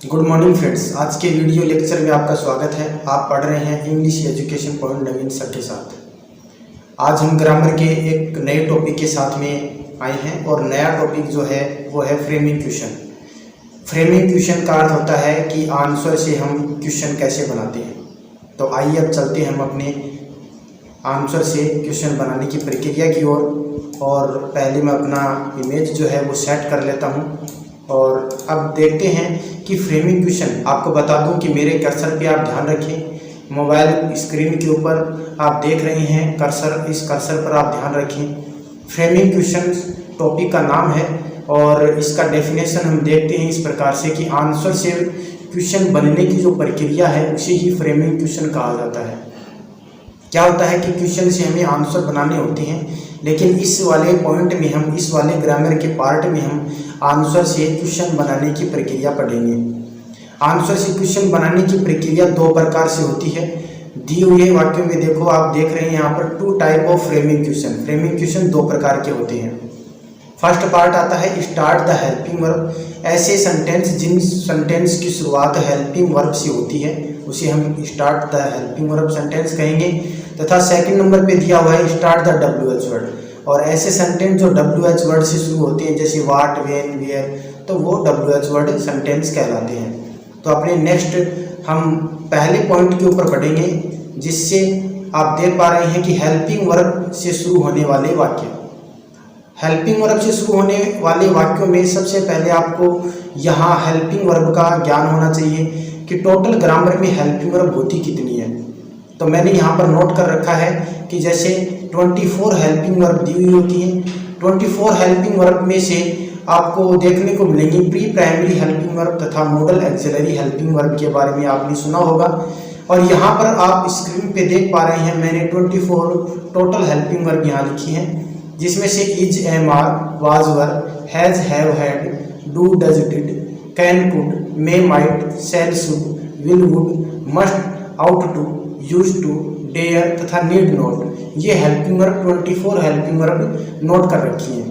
Good morning friends. आज के video lecture में आपका स्वागत है। आप पढ़ रहे हैं इंग्लिश एजुकेशन पॉइंट नवीन सर के साथ। आज हम ग्रामर के एक नए टॉपिक के साथ में आए हैं और नया टॉपिक जो है वो है फ्रेमिंग क्वेश्चन। फ्रेमिंग क्वेश्चन का अर्थ होता है कि आंसर से हम क्वेश्चन कैसे बनाते हैं। तो आइए अब चलते हैं हम अपने आंसर से क्वेश्चन बनाने की प्रक्रिया की ओर। और पहले मैं अपना इमेज जो है वो सेट कर लेता हूँ और अब देखते हैं कि फ्रेमिंग क्वेश्चन। आपको बता दूं कि मेरे कर्सर पे आप ध्यान रखें, मोबाइल स्क्रीन के ऊपर आप देख रहे हैं कर्सर, इस कर्सर पर आप ध्यान रखें। फ्रेमिंग क्वेश्चन टॉपिक का नाम है और इसका डेफिनेशन हम देखते हैं इस प्रकार से कि आंसर से क्वेश्चन बनने की जो प्रक्रिया है उसे ही फ्रेमिंग क्वेश्चन कहा जाता है। क्या होता है कि क्वेश्चन से हमें आंसर बनाने होते हैं, लेकिन इस वाले पॉइंट में हम, इस वाले ग्रामर के पार्ट में हम आंसर से क्वेश्चन बनाने की प्रक्रिया पढ़ेंगे। आंसर से क्वेश्चन बनाने की प्रक्रिया दो प्रकार से होती है। दिए हुए वाक्यों में देखो, आप देख रहे हैं यहाँ पर 2 type of framing question. Framing question दो प्रकार के होते हैं। फर्स्ट पार्ट आता है स्टार्ट द हेल्पिंग वर्ब। ऐसे सेंटेंस जिन सेंटेंस की शुरुआत हेल्पिंग वर्ब से होती है उसे हम start the helping verb sentence कहेंगे। तथा सेकंड नंबर पे दिया हुआ है स्टार्ट द WH वर्ड। और ऐसे सेंटेंस जो WH वर्ड से शुरू होते हैं जैसे वाट, वेन, वेयर, तो वो WH वर्ड सेंटेंस कहलाते हैं। तो अपने नेक्स्ट हम पहले पॉइंट के ऊपर पढ़ेंगे, जिससे आप देख पा रहे हैं कि हेल्पिंग वर्ब से शुरू होने वाले वाक्य। हेल्पिंग वर्ब से शुरू होने वाले वाक्यों में सबसे पहले आपको यहाँ हेल्पिंग वर्ब का ज्ञान होना चाहिए कि टोटल ग्रामर में हेल्पिंग वर्ब होती कितनी है। तो मैंने यहाँ पर नोट कर रखा है कि जैसे 24 हेल्पिंग वर्ब दी हुई होती है। 24 हेल्पिंग वर्ब में से आपको देखने को मिलेंगी प्री प्राइमरी हेल्पिंग वर्ब तथा मॉडल एक्सिलरी हेल्पिंग वर्ब के बारे में आपने सुना होगा। और यहाँ पर आप स्क्रीन पे देख पा रहे हैं मैंने 24 टोटल हेल्पिंग वर्ब यहाँ लिखी है, जिसमें से is, am, are, was, were, has, have, had, do, does, did, can, could, may, might, shall, should, will, would, must, ought, use to, dare तथा नीड नॉट, ये helping verb 24 helping verb note कर रखी है।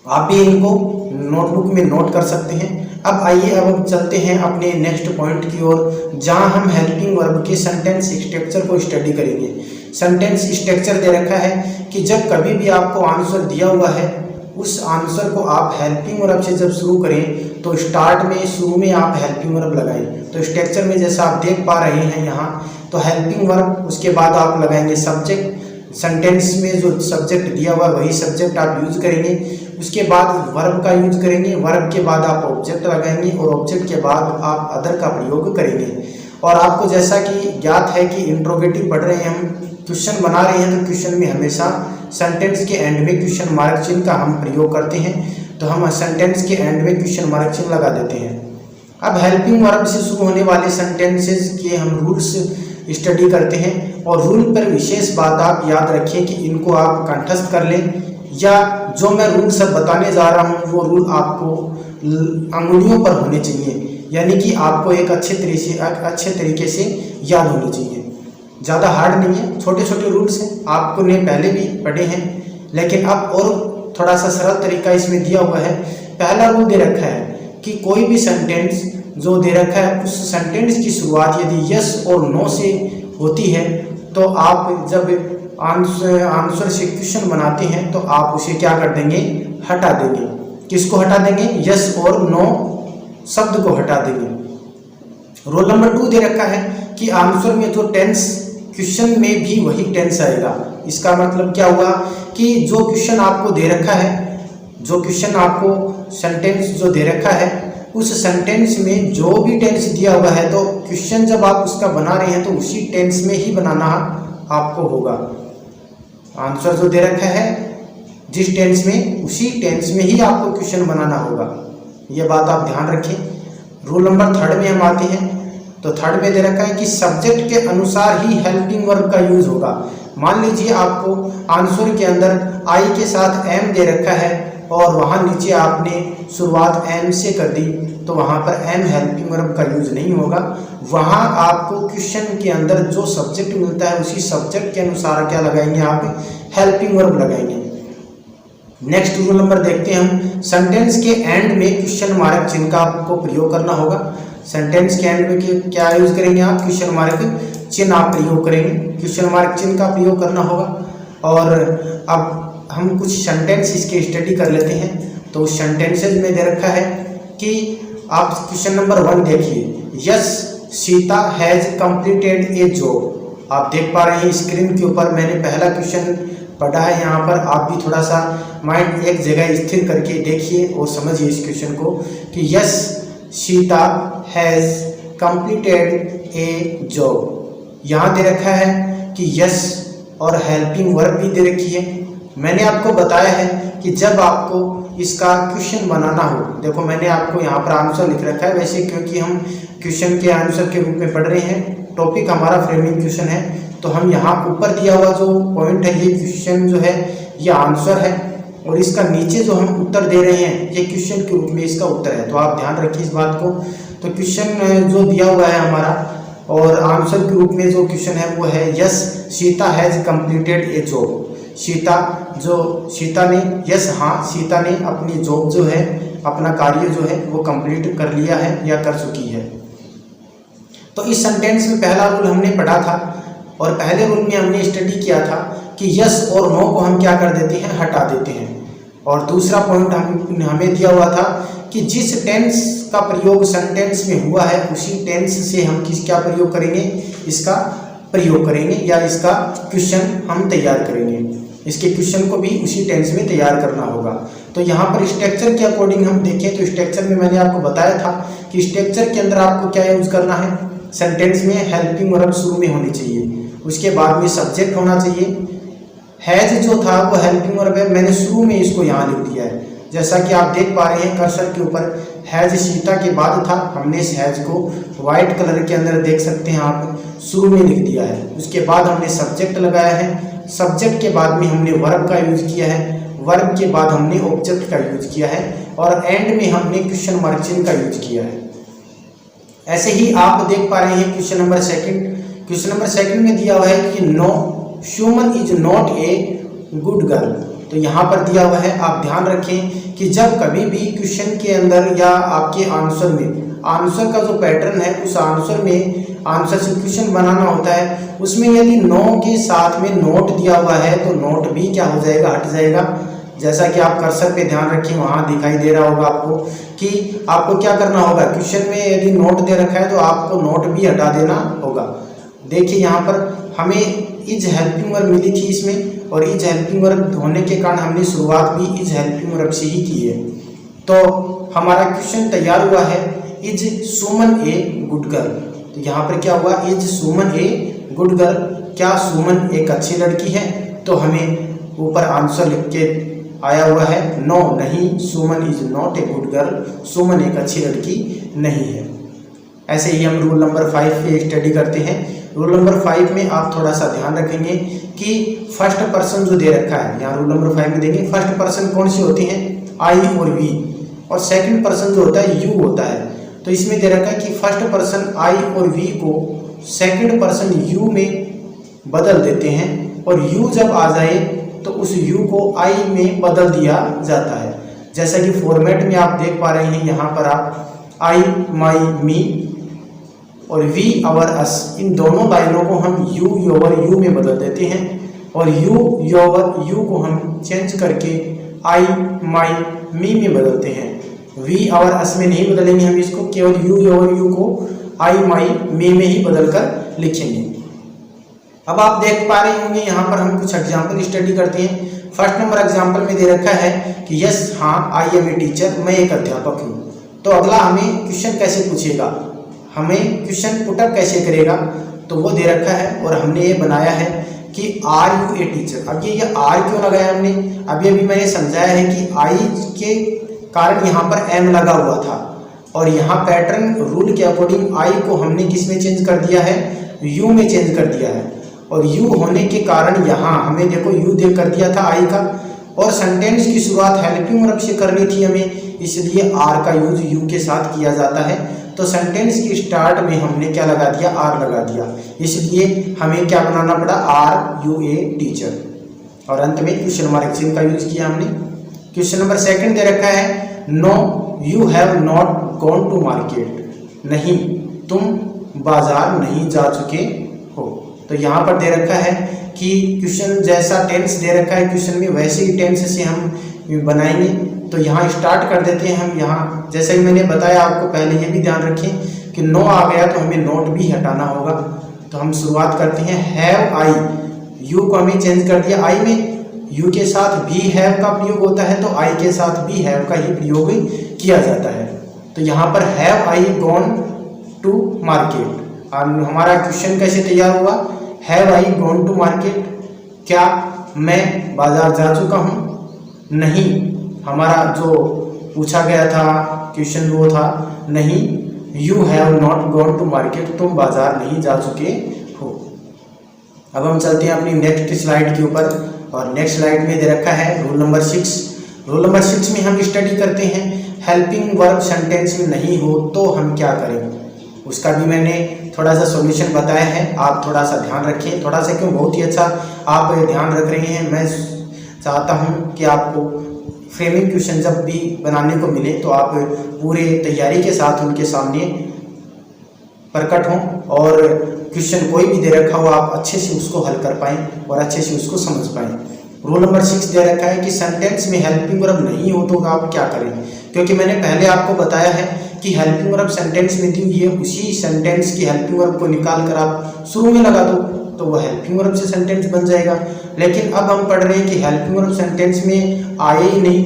आप भी इनको notebook में note कर सकते हैं। अब आइए अब हम चलते हैं अपने नेक्स्ट पॉइंट की ओर, जहां हम हेल्पिंग वर्ब के सेंटेंस स्ट्रक्चर को स्टडी करेंगे। सेंटेंस स्ट्रक्चर दे रखा है कि जब कभी भी आपको आंसर दिया हुआ है उस आंसर को आप हेल्पिंग वर्ब से जब शुरू करें तो स्टार्ट में, शुरू में आप हेल्पिंग वर्ब लगाएं। तो स्ट्रक्चर में जैसा आप देख पा रहे हैं यहाँ, तो हेल्पिंग वर्ब, उसके बाद आप लगाएंगे सब्जेक्ट। सेंटेंस में जो सब्जेक्ट दिया हुआ वही सब्जेक्ट आप यूज करेंगे। उसके बाद वर्ब का यूज करेंगे, वर्ब के बाद आप ऑब्जेक्ट लगाएंगे और ऑब्जेक्ट के बाद आप अदर का प्रयोग करेंगे। और आपको जैसा कि ज्ञात है कि इंट्रोगेटिव पढ़ रहे हैं, हम क्वेश्चन बना रहे हैं, तो क्वेश्चन में हमेशा सेंटेंस के एंड में क्वेश्चन मार्क चिन्ह का हम प्रयोग करते हैं। तो हम सेंटेंस के एंड में क्वेश्चन मार्क चिन्ह लगा देते हैं। अब हेल्पिंग वर्ब से शुरू होने वाले सेंटेंसेस के हम रूल्स स्टडी करते हैं और रूल पर विशेष बात आप याद रखें कि इनको आप कंठस्थ कर लें, या जो मैं रूल सब बताने जा रहा हूँ वो रूल आपको अंगुलियों पर होने चाहिए, यानी कि आपको एक अच्छे तरीके से याद होनी चाहिए। ज़्यादा हार्ड नहीं है, छोटे छोटे रूल्स हैं, आपको ने पहले भी पढ़े हैं, लेकिन अब और थोड़ा सा सरल तरीका इसमें दिया हुआ है। पहला रूल दे रखा है कि कोई भी सेंटेंस जो दे रखा है उस सेंटेंस की शुरुआत यदि यस और नो से होती है तो आप जब आंसर से क्वेश्चन बनाते हैं तो आप उसे क्या कर देंगे, हटा देंगे। किसको हटा देंगे? यस और नो शब्द को हटा देंगे। रूल नंबर 2 दे रखा है कि आंसर में जो टेंस, क्वेश्चन में भी वही टेंस आएगा। इसका मतलब क्या हुआ कि जो क्वेश्चन आपको दे रखा है, जो क्वेश्चन आपको सेंटेंस जो दे रखा है उस सेंटेंस में जो भी टेंस दिया हुआ है तो क्वेश्चन जब आप उसका बना रहे हैं तो उसी टेंस में ही बनाना आपको होगा। आंसर जो दे रखा है जिस टेंस में, उसी टेंस में ही आपको क्वेश्चन बनाना होगा। ये बात आप ध्यान रखें। रूल नंबर 3 में हम आते हैं। तो 3 में दे रखा है कि सब्जेक्ट के अनुसार ही हेल्पिंग वर्ब का यूज होगा। मान लीजिए आपको आंसर के अंदर आई के साथ एम दे रखा है और वहाँ नीचे आपने शुरुआत एम से कर दी, तो वहाँ पर एम हेल्पिंग वर्ब का यूज नहीं होगा। वहाँ आपको क्वेश्चन के अंदर जो सब्जेक्ट मिलता है उसी सब्जेक्ट के अनुसार क्या लगाएंगे, आप हेल्पिंग वर्ब लगाएंगे। नेक्स्ट रूल नंबर देखते हैं हम। सेंटेंस के एंड में क्वेश्चन मार्क चिन्ह का आपको प्रयोग करना होगा। सेंटेंस के एंड में क्या यूज करेंगे आप, क्वेश्चन मार्क चिन्ह आप प्रयोग करेंगे, क्वेश्चन मार्क चिन्ह का प्रयोग करना होगा। और अब हम कुछ सेंटेंस इसके स्टडी कर लेते हैं। तो सेंटेंसेज में दे रखा है कि आप क्वेश्चन नंबर 1 देखिए, yes Sita has completed A job. आप देख पा रहे हैं स्क्रीन के ऊपर मैंने पहला क्वेश्चन पढ़ा है। यहाँ पर आप भी थोड़ा सा माइंड एक जगह स्थिर करके देखिए और समझिए इस क्वेश्चन को कि yes Sita has completed A job. यहाँ दे रखा है कि यस और हेल्पिंग वर्ब भी दे रखी है। मैंने आपको बताया है कि जब आपको इसका क्वेश्चन बनाना हो, देखो मैंने आपको यहाँ पर आंसर लिख रखा है, वैसे क्योंकि हम क्वेश्चन के आंसर के रूप में पढ़ रहे हैं, टॉपिक हमारा फ्रेमिंग क्वेश्चन है, तो हम यहाँ ऊपर दिया हुआ जो पॉइंट है ये क्वेश्चन जो है ये आंसर है, और इसका नीचे जो हम उत्तर दे रहे हैं ये क्वेश्चन के रूप में इसका उत्तर है। तो आप ध्यान रखिए इस बात को। तो क्वेश्चन जो दिया हुआ है हमारा और आंसर के रूप में जो क्वेश्चन है वो है yes Sita has completed A job. Sita ने यस हाँ सीता ने अपनी जॉब जो है, अपना कार्य जो है वो कंप्लीट कर लिया है या कर चुकी है। तो इस सेंटेंस में पहला रूल हमने पढ़ा था और पहले रूल में हमने स्टडी किया था कि यस और नो को हम क्या कर देते हैं, हटा देते हैं। और दूसरा पॉइंट हमें दिया हुआ था कि जिस टेंस का प्रयोग सेंटेंस में हुआ है उसी टेंस से हम क्या प्रयोग करेंगे, इसका प्रयोग करेंगे या इसका क्वेश्चन हम तैयार करेंगे। इसके क्वेश्चन को भी उसी टेंस में तैयार करना होगा। तो यहाँ पर स्ट्रक्चर के अकॉर्डिंग हम देखें तो स्ट्रक्चर में मैंने आपको बताया था कि स्ट्रक्चर के अंदर आपको क्या यूज करना है, सेंटेंस में हेल्पिंग वर्ब शुरू में होनी चाहिए, उसके बाद में सब्जेक्ट होना चाहिए। हैज जो था वो हेल्पिंग वर्ब है, मैंने शुरू में इसको यहाँ लिख दिया है, जैसा कि आप देख पा रहे हैं कर्सर के ऊपर हैज सीता के बाद था, हमने इस हैज को व्हाइट कलर के अंदर देख सकते हैं आप, शुरू में लिख दिया है। उसके बाद हमने सब्जेक्ट लगाया है, सब्जेक्ट के बाद में हमने वर्ब का यूज किया है, वर्ब के बाद हमने ऑब्जेक्ट का यूज किया है और एंड में हमने क्वेश्चन मार्क चिन्ह का यूज किया है। ऐसे ही आप देख पा रहे हैं क्वेश्चन नंबर 2 में दिया हुआ है कि no Suman is not a good girl. तो यहाँ पर दिया हुआ है, आप ध्यान रखें कि जब कभी भी क्वेश्चन के अंदर या आपके आंसर में, आंसर का जो पैटर्न है उस आंसर में आंसर से क्वेश्चन बनाना होता है, उसमें यदि नो के साथ में नोट दिया हुआ है तो नोट भी क्या हो जाएगा, हट जाएगा। जैसा कि आप कर्सर पे ध्यान रखें, वहाँ दिखाई दे रहा होगा आपको कि आपको क्या करना होगा, क्वेश्चन में यदि नोट दे रखा है तो आपको नोट भी हटा देना होगा। देखिए यहाँ पर हमें इज हेल्पिंग वर्ब मिली थी इसमें, और इज हेल्पिंग वर्ब होने के कारण हमने शुरुआत भी इज हेल्पिंग वर्ब से ही की है। तो हमारा क्वेश्चन तैयार हुआ है, is Suman A good girl. तो यहाँ पर क्या हुआ, is Suman A good girl, क्या सुमन एक अच्छी लड़की है। तो हमें ऊपर आंसर लिख के आया हुआ है नो, नहीं, Suman is not a good girl, Suman एक अच्छी लड़की नहीं है। ऐसे ही हम रूल नंबर 5 पे स्टडी करते हैं। रूल नंबर 5 में आप थोड़ा सा ध्यान रखेंगे कि फर्स्ट पर्सन जो दे रखा है, यहाँ रूल नंबर 5 में देंगे फर्स्ट पर्सन कौन सी होती हैं, आई और वी, और सेकंड पर्सन जो होता है यू होता है। तो इसमें दे रखा है कि फर्स्ट पर्सन आई और वी को सेकंड पर्सन यू में बदल देते हैं, और यू जब आ जाए तो उस यू को आई में बदल दिया जाता है। जैसा कि फॉर्मेट में आप देख पा रहे हैं, यहाँ पर आप आई, माई, मी और वी, आवर, अस, इन दोनों लाइनों को हम यू, योवर, यू में बदल देते हैं, और यू, योवर, यू को हम चेंज करके आई, माई, मी में बदलते हैं। वी, आवर, अस में नहीं बदलेंगे हम इसको, केवल यू, योवर, यू को आई, माई, मी में ही बदल कर लिखेंगे। अब आप देख पा रहे होंगे यहाँ पर हम कुछ एग्जाम्पल स्टडी करते हैं। फर्स्ट नंबर एग्जाम्पल में दे रखा है कि यस हाँ आई एम ए टीचर, मैं एक अध्यापक हूँ। तो अगला हमें क्वेश्चन कैसे पूछेगा, हमें क्वेश्चन पुटअप कैसे करेगा, तो वो दे रखा है और हमने ये बनाया है कि आर यू ए टीचर। अब ये आर क्यों लगाया हमने, अभी मैंने समझाया है कि आई के कारण यहाँ पर एम लगा हुआ था, और यहाँ पैटर्न रूल के अकॉर्डिंग आई को हमने किस में चेंज कर दिया है, यू में चेंज कर दिया है। और यू होने के कारण यहाँ हमें देखो यू देख कर दिया था आई का, और सेंटेंस की शुरुआत हेल्पिंग वर्ब से करनी थी हमें, इसलिए आर का यूज यू के साथ किया जाता है। तो सेंटेंस की स्टार्ट में हमने क्या लगा दिया, आर लगा दिया, इसलिए हमें क्या बनाना पड़ा, आर यू ए टीचर, और अंत में क्वेश्चन मार्क चिन्ह का यूज किया हमने। क्वेश्चन नंबर 2 दे रखा है no you have not gone to market. नहीं, तुम बाजार नहीं जा चुके हो। तो यहाँ पर दे रखा है कि क्वेश्चन जैसा टेंस दे रखा है क्वेश्चन में, वैसे ही टेंस से हम बनाएंगे। तो यहाँ स्टार्ट कर देते हैं हम। यहाँ जैसे ही मैंने बताया आपको, पहले ये भी ध्यान रखें कि नो आ गया तो हमें नोट भी हटाना होगा। तो हम शुरुआत करते हैं हैव आई, यू को हमें चेंज कर दिया आई में, यू के साथ भी हैव का प्रयोग होता है तो आई के साथ भी हैव का ही प्रयोग किया जाता है। तो यहाँ पर have I gone to market. हमारा क्वेश्चन कैसे तैयार हुआ, have I gone to market, क्या मैं बाजार जा चुका हूँ? नहीं, हमारा जो पूछा गया था क्वेश्चन वो था नहीं, you have not gone to market, तुम बाजार नहीं जा चुके हो। अब हम चलते हैं अपनी नेक्स्ट स्लाइड के ऊपर, और नेक्स्ट स्लाइड में दे रखा है रूल नंबर 6। रूल नंबर 6 में हम स्टडी करते हैं हेल्पिंग वर्ब सेंटेंस में नहीं हो तो हम क्या करें। उसका भी मैंने थोड़ा सा सॉल्यूशन बताया है, आप थोड़ा सा ध्यान रखें। थोड़ा सा क्यों, बहुत ही अच्छा आप ध्यान रख रहे हैं। मैं चाहता हूं कि आपको फ्रेमिंग क्वेश्चन जब भी बनाने को मिले तो आप पूरे तैयारी के साथ उनके सामने प्रकट हों, और क्वेश्चन कोई भी दे रखा हो आप अच्छे से उसको हल कर पाएँ और अच्छे से उसको समझ पाएँ। रूल नंबर 6 दे रखा है कि सेंटेंस में हेल्पिंग वर्ब नहीं हो तो आप क्या करें। क्योंकि मैंने पहले आपको बताया है कि हेल्पिंग वर्ब सेंटेंस में दी हुई है, उसी सेंटेंस की हेल्पिंग वर्ब को निकाल कर आप शुरू में लगा दो तो वह हेल्पिंग वर्ब से सेंटेंस बन जाएगा। लेकिन अब हम पढ़ रहे हैं कि हेल्पिंग वर्ब सेंटेंस में आए ही नहीं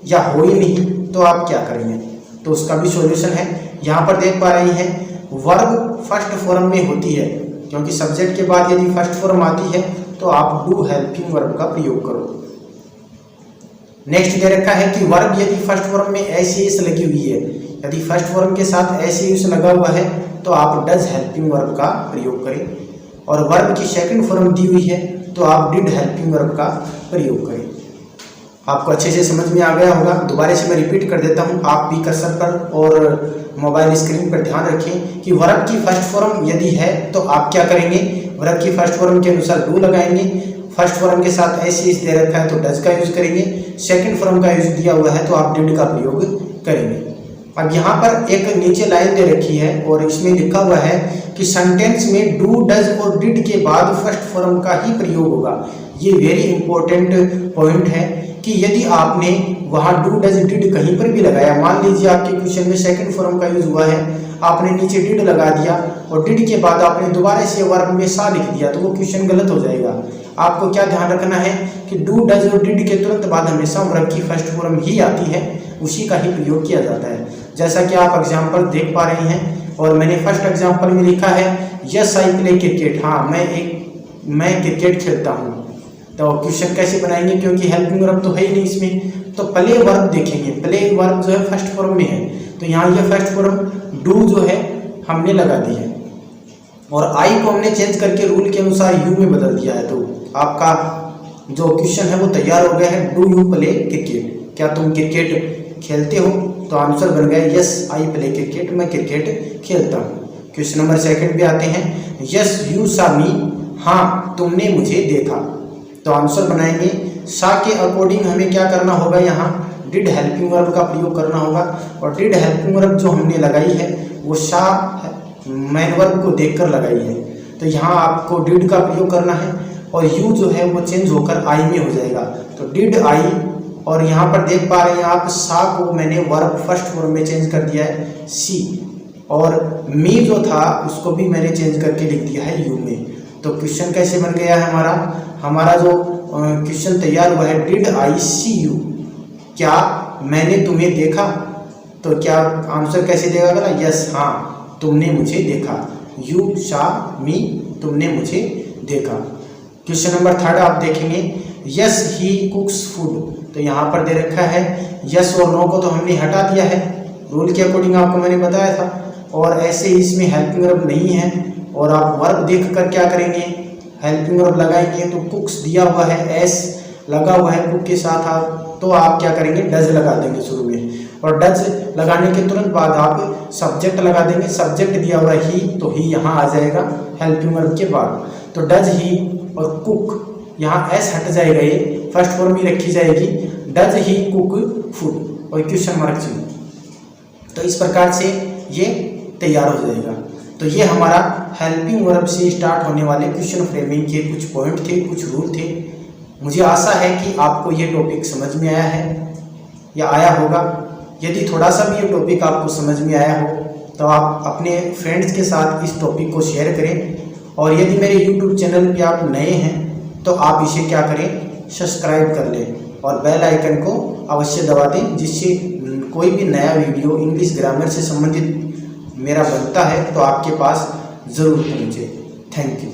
या हो ही नहीं, तो आप क्या करेंगे। तो उसका भी सॉल्यूशन है। यहाँ पर देख पा रही हैं वर्ब फर्स्ट फॉर्म में होती है, क्योंकि सब्जेक्ट के बाद यदि फर्स्ट फॉर्म आती है तो आप डू हेल्पिंग वर्ब का प्रयोग करो। नेक्स्ट दे रखा है कि वर्ब यदि फर्स्ट फॉर्म में एस लगी हुई है, यदि फर्स्ट फॉर्म के साथ एस लगा हुआ है तो आप डज हेल्पिंग वर्ब का प्रयोग करें, और वर्ब की सेकंड फॉर्म दी हुई है तो आप डिड हेल्पिंग वर्ब का प्रयोग करें। आपको अच्छे से समझ में आ गया होगा। दोबारा से मैं रिपीट कर देता हूं, आप भी कर्सर पर और मोबाइल स्क्रीन पर ध्यान रखें कि वर्ब की फर्स्ट फॉर्म यदि है तो आप क्या करेंगे। वर्ब की फर्स्ट फॉर्म के अनुसार डू लगाएंगे, फर्स्ट फॉर्म के साथ एस दे रखा है तो डज का यूज करेंगे, सेकंड फॉर्म का यूज दिया हुआ है तो आप डिड का प्रयोग करेंगे। अब यहाँ पर एक नीचे लाइन दे रखी है और इसमें लिखा हुआ है कि सेंटेंस में डू डज और डिड के बाद फर्स्ट फॉर्म का ही प्रयोग होगा। ये वेरी इंपॉर्टेंट पॉइंट है कि यदि आपने वहाँ डू डज डिड कहीं पर भी लगाया, मान लीजिए आपके क्वेश्चन में सेकंड फॉर्म का यूज हुआ है, आपने नीचे डिड लगा दिया और डिड के बाद आपने दोबारा से वर्ब में सा लिख दिया तो वो क्वेश्चन गलत हो जाएगा। आपको क्या ध्यान रखना है कि डू डज और डिड के तुरंत बाद हमेशा वर्ब की फर्स्ट फॉर्म ही आती है, उसी का ही प्रयोग किया जाता है। जैसा कि आप एग्जाम्पल देख पा रहे हैं, और मैंने फर्स्ट एग्जाम्पल में लिखा है यस आई प्ले क्रिकेट, हाँ मैं क्रिकेट खेलता हूँ। तो क्वेश्चन कैसे बनाएंगे, क्योंकि हेल्पिंग वर्ब तो है ही नहीं इसमें, तो प्ले वर्ब देखेंगे। प्ले वर्ब जो है फर्स्ट फॉर्म में है, तो यहाँ ये फर्स्ट फॉर्म डू जो है हमने लगा दी है, और आई को हमने चेंज करके रूल के अनुसार यू में बदल दिया है। तो आपका जो क्वेश्चन है वो तैयार हो गया है, डू यू प्ले क्रिकेट, क्या तुम क्रिकेट खेलते हो। तो आंसर बन गया यस आई प्ले क्रिकेट, मैं क्रिकेट खेलता हूँ। क्वेश्चन नंबर सेकंड पे आते हैं, यस यू सा मी, हाँ तुमने मुझे देखा। तो आंसर बनाएंगे सा के अकॉर्डिंग हमें क्या करना होगा, यहाँ डिड हेल्पिंग वर्ब का प्रयोग करना होगा, और डिड हेल्पिंग वर्ब जो हमने लगाई है वो सा मैन वर्ब को देखकर लगाई है। तो यहाँ आपको डिड का प्रयोग करना है, और यू जो है वो चेंज होकर आई में हो जाएगा। तो डिड आई, और यहाँ पर देख पा रहे हैं आप सा को मैंने वर्ब फर्स्ट फॉर्म में चेंज कर दिया है सी, और मी जो था उसको भी मैंने चेंज करके लिख दिया है यू में। तो क्वेश्चन कैसे बन गया है हमारा जो क्वेश्चन तैयार हुआ है, डिड आई सी यू, क्या मैंने तुम्हें देखा। तो क्या आंसर कैसे देगा अगला, यस हाँ तुमने मुझे देखा, यू सा मी तुमने मुझे देखा। क्वेश्चन नंबर थर्ड आप देखेंगे, यस ही कुक्स फूड। तो यहाँ पर दे रखा है यस और नो को तो हमने हटा दिया है, रूल के अकॉर्डिंग आपको मैंने बताया था, और ऐसे ही इसमें हेल्पिंग वर्ब नहीं है, और आप वर्ब देख कर क्या करेंगे, हेल्पिंग वर्ब लगाएंगे। तो कुक्स दिया हुआ है, एस लगा हुआ है कुक के साथ आप, तो आप क्या करेंगे, डज लगा देंगे शुरू में, और डज लगाने के तुरंत बाद आप सब्जेक्ट लगा देंगे। सब्जेक्ट दिया हुआ ही, तो ही यहाँ आ जाएगा हेल्पिंग वर्ब के बाद। तो डज ही और कुक, यहाँ एस हट जाएगा, ये फर्स्ट फॉर्म ही रखी जाएगी, डज ही कुक फूड, और क्वेश्चन मार्क चिन्ह। तो इस प्रकार से ये तैयार हो जाएगा। तो ये हमारा हेल्पिंग वर्ब से स्टार्ट होने वाले क्वेश्चन फ्रेमिंग के कुछ पॉइंट थे, कुछ रूल थे। मुझे आशा है कि आपको ये टॉपिक समझ में आया है या आया होगा। यदि थोड़ा सा भी ये टॉपिक आपको समझ में आया हो तो आप अपने फ्रेंड्स के साथ इस टॉपिक को शेयर करें। और यदि मेरे YouTube चैनल पे आप नए हैं तो आप इसे क्या करें, सब्सक्राइब कर लें और बेल आइकन को अवश्य दबा दें, जिससे कोई भी नया वीडियो इंग्लिश ग्रामर से संबंधित मेरा बनता है तो आपके पास ज़रूर पहुँचे। Thank you.